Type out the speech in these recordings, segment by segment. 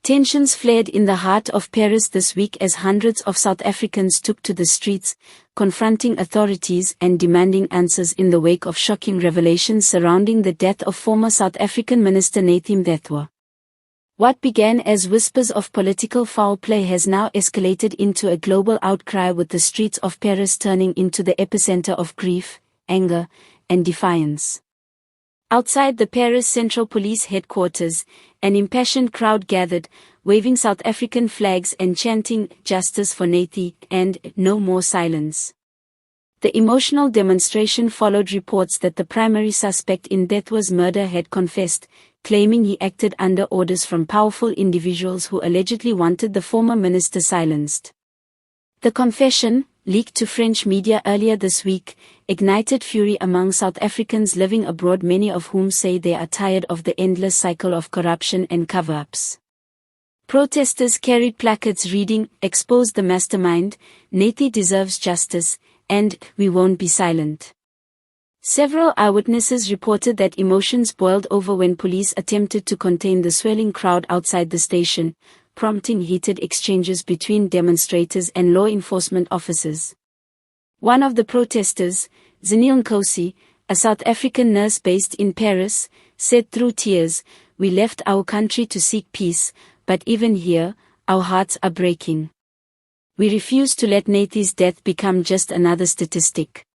Tensions flared in the heart of Paris this week as hundreds of South Africans took to the streets, confronting authorities and demanding answers in the wake of shocking revelations surrounding the death of former South African Minister Nathi Mthethwa. What began as whispers of political foul play has now escalated into a global outcry, with the streets of Paris turning into the epicenter of grief, anger, and defiance. Outside the Paris Central Police headquarters, an impassioned crowd gathered, waving South African flags and chanting "Justice for Nathi" and "No more silence." The emotional demonstration followed reports that the primary suspect in Mthethwa's murder had confessed, claiming he acted under orders from powerful individuals who allegedly wanted the former minister silenced. The confession, leaked to French media earlier this week, ignited fury among South Africans living abroad, many of whom say they are tired of the endless cycle of corruption and cover-ups. Protesters carried placards reading, "Expose the mastermind, Nathi deserves justice," and "We won't be silent." Several eyewitnesses reported that emotions boiled over when police attempted to contain the swelling crowd outside the station, prompting heated exchanges between demonstrators and law enforcement officers. One of the protesters, Zanil Nkosi, a South African nurse based in Paris, said through tears, "We left our country to seek peace, but even here, our hearts are breaking. We refuse to let Nathi's death become just another statistic.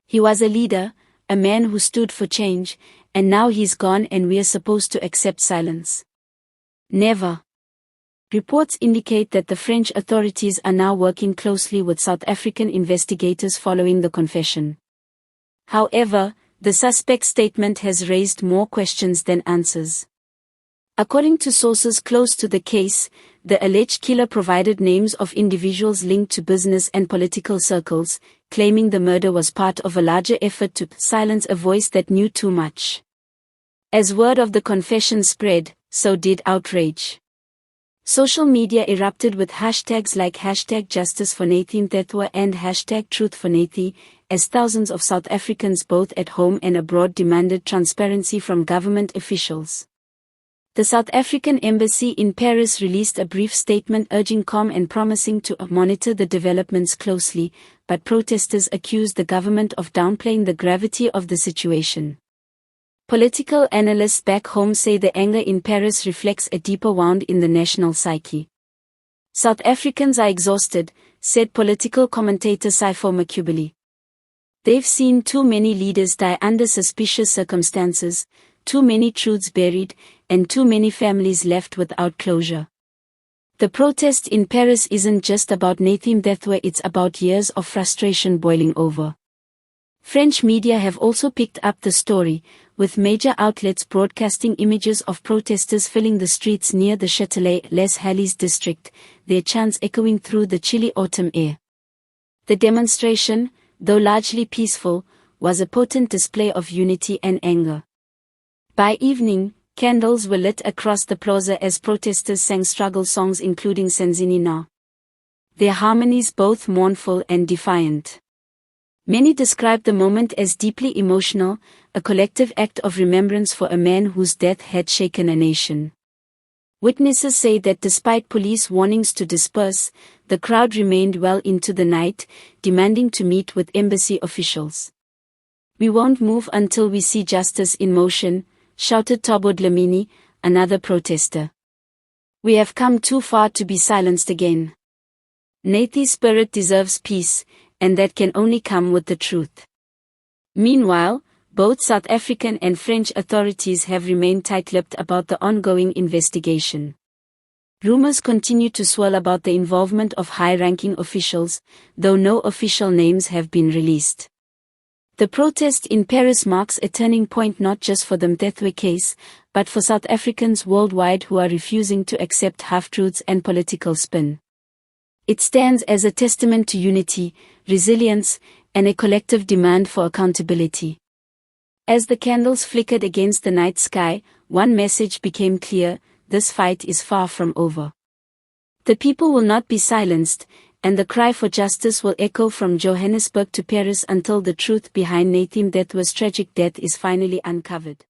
He was a leader, a man who stood for change, and now he's gone and we are supposed to accept silence? Never." Reports indicate that the French authorities are now working closely with South African investigators following the confession. However, the suspect's statement has raised more questions than answers. According to sources close to the case, the alleged killer provided names of individuals linked to business and political circles, claiming the murder was part of a larger effort to silence a voice that knew too much. As word of the confession spread, so did outrage. Social media erupted with hashtags like #JusticeForNathi and #TruthForNathi, as thousands of South Africans both at home and abroad demanded transparency from government officials. The South African Embassy in Paris released a brief statement urging calm and promising to monitor the developments closely, but protesters accused the government of downplaying the gravity of the situation. Political analysts back home say the anger in Paris reflects a deeper wound in the national psyche. "South Africans are exhausted," said political commentator Sipho Makubele. "They've seen too many leaders die under suspicious circumstances, too many truths buried, and too many families left without closure." The protest in Paris isn't just about Nathi Mthethwa, it's about years of frustration boiling over. French media have also picked up the story, with major outlets broadcasting images of protesters filling the streets near the Châtelet Les Halles district, their chants echoing through the chilly autumn air. The demonstration, though largely peaceful, was a potent display of unity and anger. By evening, candles were lit across the plaza as protesters sang struggle songs including Senzini Na, their harmonies both mournful and defiant. Many described the moment as deeply emotional, a collective act of remembrance for a man whose death had shaken a nation. Witnesses say that despite police warnings to disperse, the crowd remained well into the night, demanding to meet with embassy officials. "We won't move until we see justice in motion," shouted Thabo Dlamini, another protester. "We have come too far to be silenced again. Nathi's spirit deserves peace, and that can only come with the truth." Meanwhile, both South African and French authorities have remained tight-lipped about the ongoing investigation. Rumors continue to swirl about the involvement of high-ranking officials, though no official names have been released. The protest in Paris marks a turning point not just for the Mthethwa case, but for South Africans worldwide who are refusing to accept half-truths and political spin. It stands as a testament to unity, resilience, and a collective demand for accountability. As the candles flickered against the night sky, one message became clear: this fight is far from over. The people will not be silenced, and the cry for justice will echo from Johannesburg to Paris until the truth behind Nathi Mthethwa's tragic death is finally uncovered.